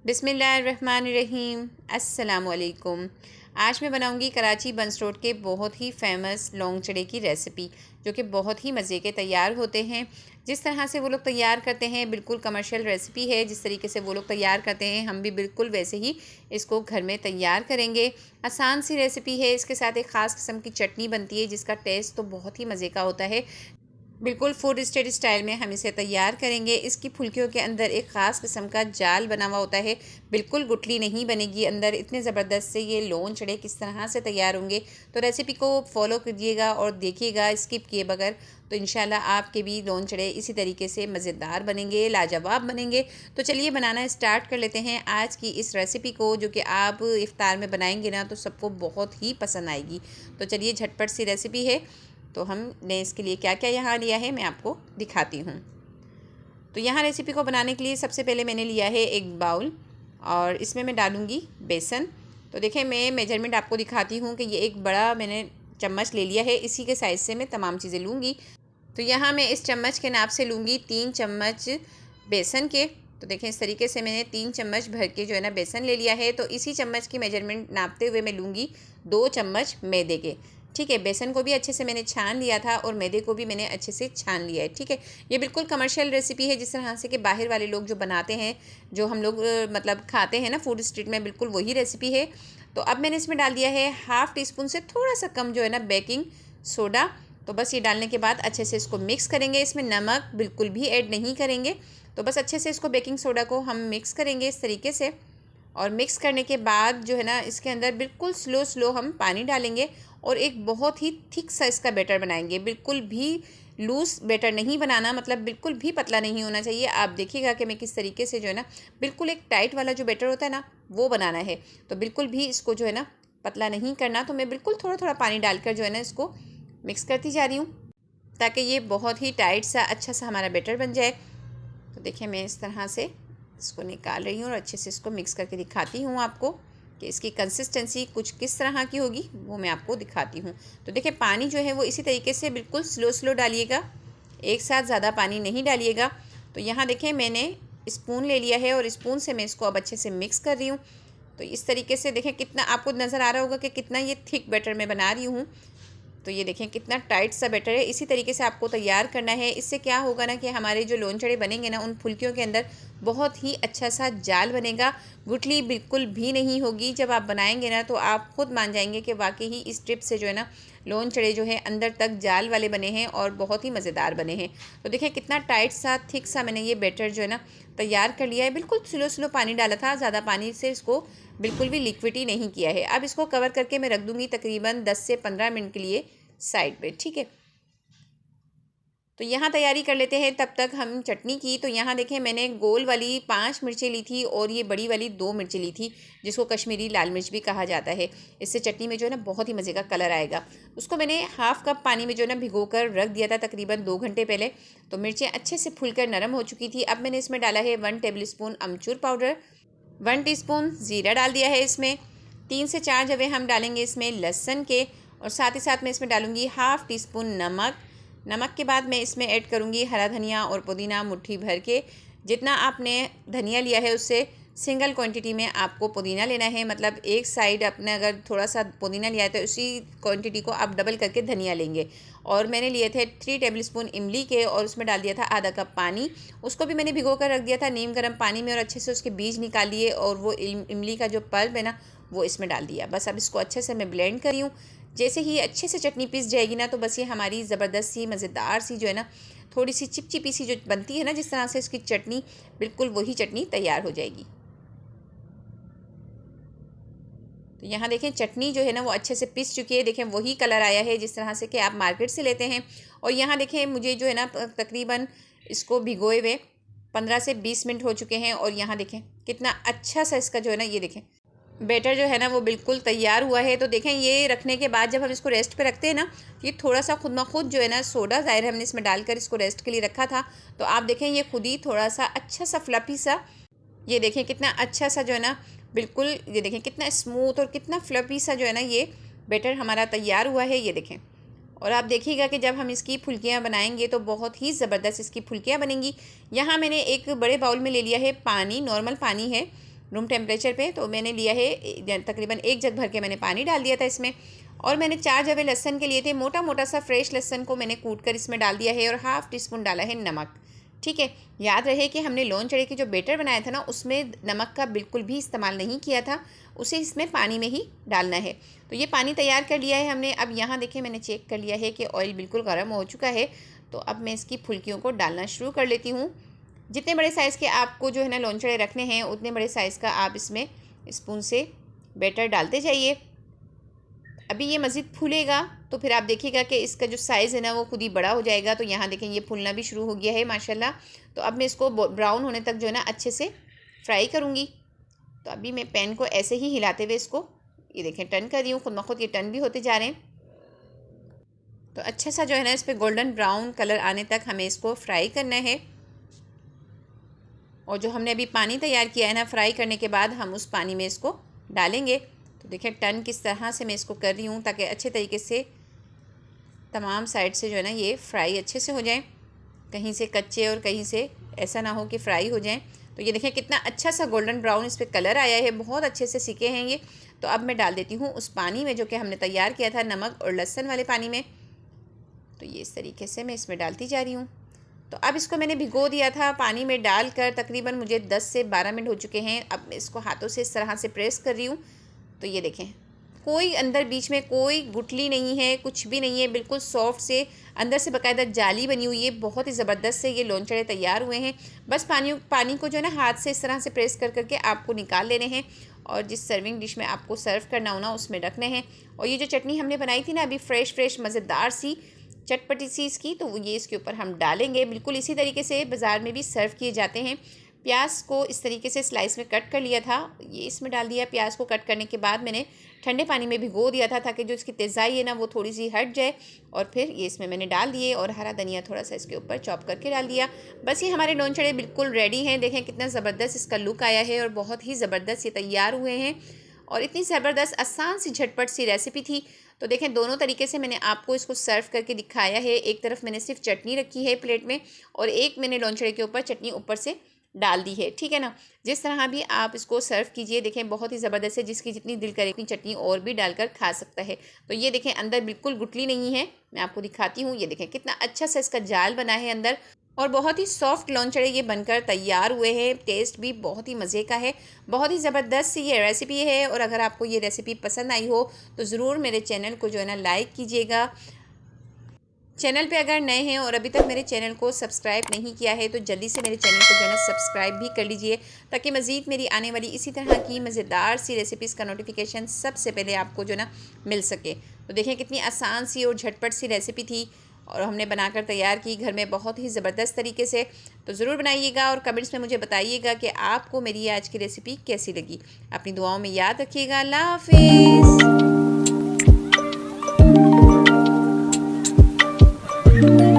बिस्मिल्लाहिर्रहमानिर्रहीम। अस्सलामुअलैकुम। आज मैं बनाऊंगी कराची बंस रोड के बहुत ही फेमस लौंग चड़े की रेसिपी, जो कि बहुत ही मज़े के तैयार होते हैं। जिस तरह से वो लोग तैयार करते हैं बिल्कुल कमर्शियल रेसिपी है। जिस तरीके से वो लोग तैयार करते हैं हम भी बिल्कुल वैसे ही इसको घर में तैयार करेंगे। आसान सी रेसिपी है। इसके साथ एक ख़ास किस्म की चटनी बनती है जिसका टेस्ट तो बहुत ही मज़े का होता है। बिल्कुल फूड स्ट्रीट स्टाइल में हम इसे तैयार करेंगे। इसकी फुल्कियों के अंदर एक ख़ास किस्म का जाल बना हुआ होता है, बिल्कुल गुठली नहीं बनेगी अंदर। इतने ज़बरदस्त से ये लोन चड़े किस तरह से तैयार होंगे, तो रेसिपी को फॉलो कीजिएगा और देखिएगा स्किप किए बगैर। तो इंशाल्लाह आपके भी लोन चड़े इसी तरीके से मज़ेदार बनेंगे, लाजवाब बनेंगे। तो चलिए बनाना स्टार्ट कर लेते हैं आज की इस रेसिपी को, जो कि आप इफ्तार में बनाएंगे ना तो सबको बहुत ही पसंद आएगी। तो चलिए झटपट सी रेसिपी है। तो हमने इसके लिए क्या क्या यहाँ लिया है मैं आपको दिखाती हूँ। तो यहाँ रेसिपी को बनाने के लिए सबसे पहले मैंने लिया है एक बाउल और इसमें मैं डालूँगी बेसन। तो देखें मैं मेजरमेंट आपको दिखाती हूँ कि ये एक बड़ा मैंने चम्मच ले लिया है, इसी के साइज़ से मैं तमाम चीज़ें लूँगी। तो यहाँ मैं इस चम्मच के नाप से लूँगी 3 चम्मच बेसन के। तो देखें इस तरीके से मैंने 3 चम्मच भर के जो है ना बेसन ले लिया है। तो इसी चम्मच की मेजरमेंट नापते हुए मैं लूँगी 2 चम्मच मैदे के। ठीक है, बेसन को भी अच्छे से मैंने छान लिया था और मैदे को भी मैंने अच्छे से छान लिया है। ठीक है, ये बिल्कुल कमर्शियल रेसिपी है, जिस तरह से कि बाहर वाले लोग जो बनाते हैं, जो हम लोग मतलब खाते हैं ना फूड स्ट्रीट में, बिल्कुल वही रेसिपी है। तो अब मैंने इसमें डाल दिया है हाफ़ टी स्पून से थोड़ा सा कम जो है ना बेकिंग सोडा। तो बस ये डालने के बाद अच्छे से इसको मिक्स करेंगे। इसमें नमक बिल्कुल भी ऐड नहीं करेंगे। तो बस अच्छे से इसको बेकिंग सोडा को हम मिक्स करेंगे इस तरीके से। और मिक्स करने के बाद जो है ना इसके अंदर बिल्कुल स्लो हम पानी डालेंगे और एक बहुत ही थिक सा इसका बैटर बनाएंगे। बिल्कुल भी लूज़ बैटर नहीं बनाना, मतलब बिल्कुल भी पतला नहीं होना चाहिए। आप देखिएगा कि मैं किस तरीके से जो है ना बिल्कुल एक टाइट वाला जो बैटर होता है ना वो बनाना है। तो बिल्कुल भी इसको जो है ना पतला नहीं करना। तो मैं बिल्कुल थोड़ा थोड़ा पानी डालकर जो है ना इसको मिक्स करती जा रही हूँ, ताकि ये बहुत ही टाइट सा अच्छा सा हमारा बैटर बन जाए। तो देखिए मैं इस तरह से इसको निकाल रही हूँ और अच्छे से इसको मिक्स करके दिखाती हूँ आपको कि इसकी कंसिस्टेंसी कुछ किस तरह की होगी, वो मैं आपको दिखाती हूँ। तो देखिए पानी जो है वो इसी तरीके से बिल्कुल स्लो डालिएगा, एक साथ ज़्यादा पानी नहीं डालिएगा। तो यहाँ देखें मैंने स्पून ले लिया है और स्पून से मैं इसको अब अच्छे से मिक्स कर रही हूँ। तो इस तरीके से देखें कितना आपको नज़र आ रहा होगा कि कितना ये थिक बैटर मैं बना रही हूँ। तो ये देखें कितना टाइट सा बैटर है। इसी तरीके से आपको तैयार करना है। इससे क्या होगा ना कि हमारे जो लोन चड़े बनेंगे ना उन फुल्कियों के अंदर बहुत ही अच्छा सा जाल बनेगा, गुठली बिल्कुल भी नहीं होगी। जब आप बनाएंगे ना तो आप खुद मान जाएंगे कि वाकई ही इस टिप से जो है ना लोन चड़े जो है अंदर तक जाल वाले बने हैं और बहुत ही मज़ेदार बने हैं। तो देखिए कितना टाइट सा थिक सा मैंने ये बैटर जो है ना तैयार कर लिया है। बिल्कुल स्लो पानी डाला था, ज़्यादा पानी से इसको बिल्कुल भी लिक्विडी नहीं किया है। अब इसको कवर करके मैं रख दूँगी तकरीबन 10 से 15 मिनट के लिए साइड पे। ठीक है, तो यहाँ तैयारी कर लेते हैं तब तक हम चटनी की। तो यहाँ देखें मैंने गोल वाली 5 मिर्चें ली थी और ये बड़ी वाली 2 मिर्चें ली थी, जिसको कश्मीरी लाल मिर्च भी कहा जाता है। इससे चटनी में जो है ना बहुत ही मज़े का कलर आएगा। उसको मैंने हाफ़ कप पानी में जो है ना भिगो कर रख दिया था तकरीबन 2 घंटे पहले। तो मिर्चें अच्छे से फूलकर नरम हो चुकी थी। अब मैंने इसमें डाला है 1 टेबल स्पून अमचूर पाउडर, 1 टीस्पून ज़ीरा डाल दिया है। इसमें 3 से 4 जवे हम डालेंगे इसमें लहसुन के, और साथ ही साथ मैं इसमें डालूँगी हाफ़ टी स्पून नमक के बाद मैं इसमें ऐड करूँगी हरा धनिया और पुदीना मुट्ठी भर के। जितना आपने धनिया लिया है उससे सिंगल क्वांटिटी में आपको पुदीना लेना है। मतलब एक साइड आपने अगर थोड़ा सा पुदीना लिया है तो उसी क्वांटिटी को आप डबल करके धनिया लेंगे। और मैंने लिए थे 3 टेबल स्पून इमली के और उसमें डाल दिया था आधा कप पानी। उसको भी मैंने भिगो कर रख दिया था नीम गर्म पानी में और अच्छे से उसके बीज निकाल लिए और वो इमली का जो पल्प है ना वो इसमें डाल दिया। बस अब इसको अच्छे से मैं ब्लेंड करी हूँ। जैसे ही अच्छे से चटनी पीस जाएगी ना तो बस ये हमारी ज़बरदस्त सी मज़ेदार सी जो है ना थोड़ी सी चिपचिपी सी जो बनती है ना जिस तरह से इसकी चटनी, बिल्कुल वही चटनी तैयार हो जाएगी। तो यहाँ देखें चटनी जो है ना वो अच्छे से पिस चुकी है। देखें वही कलर आया है जिस तरह से कि आप मार्केट से लेते हैं। और यहाँ देखें मुझे जो है ना तकरीबन इसको भिगोए हुए 15 से 20 मिनट हो चुके हैं। और यहाँ देखें कितना अच्छा सा इसका जो है ना ये देखें बैटर जो है ना वो बिल्कुल तैयार हुआ है। तो देखें ये रखने के बाद जब हम इसको रेस्ट पे रखते हैं ना, ये थोड़ा सा खुद ब खुद जो है ना सोडा ज़ाहिर हमने इसमें डालकर इसको रेस्ट के लिए रखा था। तो आप देखें ये खुद ही थोड़ा सा अच्छा सा फ्लफी सा, ये देखें कितना अच्छा सा जो है ना बिल्कुल, ये देखें कितना स्मूथ और कितना फ्लफी सा जो है ना ये बैटर हमारा तैयार हुआ है। ये देखें, और आप देखिएगा कि जब हम इसकी फुल्कियाँ बनाएंगे तो बहुत ही ज़बरदस्त इसकी फुल्कियाँ बनेंगी। यहाँ मैंने एक बड़े बाउल में ले लिया है पानी, नॉर्मल पानी है। रूम टेम्परेचर पे। तो मैंने लिया है तकरीबन 1 जग भर के मैंने पानी डाल दिया था इसमें, और मैंने 4 जवे लहसन के लिए थे। मोटा मोटा सा फ्रेश लहसन को मैंने कूट कर इसमें डाल दिया है, और हाफ़ टी स्पून डाला है नमक। ठीक है, याद रहे कि हमने लोन चड़े की जो बेटर बनाया था ना, उसमें नमक का बिल्कुल भी इस्तेमाल नहीं किया था, उसे इसमें पानी में ही डालना है। तो ये पानी तैयार कर लिया है हमने। अब यहाँ देखिए मैंने चेक कर लिया है कि ऑयल बिल्कुल गर्म हो चुका है। तो अब मैं इसकी फुल्कियों को डालना शुरू कर लेती हूँ। जितने बड़े साइज़ के आपको जो है ना लोन चड़े रखने हैं, उतने बड़े साइज़ का आप इसमें स्पून से बेटर डालते जाइए। अभी ये मज़ीद फूलेगा तो फिर आप देखिएगा कि इसका जो साइज़ है ना वो खुद ही बड़ा हो जाएगा। तो यहाँ देखें ये फूलना भी शुरू हो गया है माशाल्लाह। तो अब मैं इसको ब्राउन होने तक जो है ना अच्छे से फ्राई करूँगी। तो अभी मैं पैन को ऐसे ही हिलाते हुए इसको ये देखें टर्न कर रही हूँ, खुद ब खुद ये टर्न भी होते जा रहे हैं। तो अच्छा सा जो है ना इस पर गोल्डन ब्राउन कलर आने तक हमें इसको फ्राई करना है। और जो हमने अभी पानी तैयार किया है ना फ्राई करने के बाद, हम उस पानी में इसको डालेंगे। तो देखें टर्न किस तरह से मैं इसको कर रही हूँ, ताकि अच्छे तरीके से तमाम साइड से जो है ना ये फ्राई अच्छे से हो जाए, कहीं से कच्चे और कहीं से ऐसा ना हो कि फ्राई हो जाएं। तो ये देखें कितना अच्छा सा गोल्डन ब्राउन इस पर कलर आया है, बहुत अच्छे से सीखे हैं ये। तो अब मैं डाल देती हूँ उस पानी में जो कि हमने तैयार किया था नमक और लहसुन वाले पानी में। तो ये इस तरीके से मैं इसमें डालती जा रही हूँ। तो अब इसको मैंने भिगो दिया था पानी में डालकर, तकरीबन मुझे 10 से 12 मिनट हो चुके हैं। अब मैं इसको हाथों से इस तरह से प्रेस कर रही हूँ। तो ये देखें कोई अंदर बीच में कोई गुठली नहीं है, कुछ भी नहीं है, बिल्कुल सॉफ्ट से अंदर से बाकायदा जाली बनी हुई है। बहुत ही ज़बरदस्त से ये लोन चड़े तैयार हुए हैं। बस पानी को जो है ना हाथ से इस तरह से प्रेस कर करके आपको निकाल लेने हैं, और जिस सर्विंग डिश में आपको सर्व करना हो ना उसमें रखने हैं। और ये जो चटनी हमने बनाई थी ना अभी फ्रेश मज़ेदार सी चटपटी सी इसकी, तो ये इसके ऊपर हम डालेंगे। बिल्कुल इसी तरीके से बाज़ार में भी सर्व किए जाते हैं। प्याज को इस तरीके से स्लाइस में कट कर लिया था, ये इसमें डाल दिया। प्याज को कट करने के बाद मैंने ठंडे पानी में भिगो दिया था, ताकि जो इसकी तेज़ाई है ना वो थोड़ी सी हट जाए। और फिर ये इसमें मैंने डाल दिए, और हरा धनिया थोड़ा सा इसके ऊपर चॉप करके डाल दिया। बस ये हमारे लोन चड़े बिल्कुल रेडी हैं। देखें कितना ज़बरदस्त इसका लुक आया है, और बहुत ही ज़बरदस्त ये तैयार हुए हैं। और इतनी ज़बरदस्त आसान सी झटपट सी रेसिपी थी। तो देखें दोनों तरीके से मैंने आपको इसको सर्व करके दिखाया है। एक तरफ मैंने सिर्फ चटनी रखी है प्लेट में, और एक मैंने लोन चड़े के ऊपर चटनी ऊपर से डाल दी है। ठीक है ना, जिस तरह भी आप इसको सर्व कीजिए, देखें बहुत ही ज़बरदस्त है। जिसकी जितनी दिल करे उतनी चटनी और भी डालकर खा सकता है। तो ये देखें अंदर बिल्कुल गुठली नहीं है, मैं आपको दिखाती हूँ। ये देखें कितना अच्छा सा इसका जाल बना है अंदर, और बहुत ही सॉफ्ट लोन चड़े ये बनकर तैयार हुए हैं। टेस्ट भी बहुत ही मज़े का है, बहुत ही ज़बरदस्त सी ये रेसिपी है। और अगर आपको ये रेसिपी पसंद आई हो तो ज़रूर मेरे चैनल को जो है ना लाइक कीजिएगा। चैनल पे अगर नए हैं और अभी तक मेरे चैनल को सब्सक्राइब नहीं किया है तो जल्दी से मेरे चैनल को जो है ना सब्सक्राइब भी कर लीजिए, ताकि मज़ीद मेरी आने वाली इसी तरह की मज़ेदार सी रेसिपीज़ का नोटिफिकेशन सबसे पहले आपको जो है ना मिल सके। तो देखें कितनी आसान सी और झटपट सी रेसिपी थी, और हमने बनाकर तैयार की घर में बहुत ही ज़बरदस्त तरीके से। तो ज़रूर बनाइएगा और कमेंट्स में मुझे बताइएगा कि आपको मेरी आज की रेसिपी कैसी लगी। अपनी दुआओं में याद रखिएगा। अल्लाह हाफ़िज़।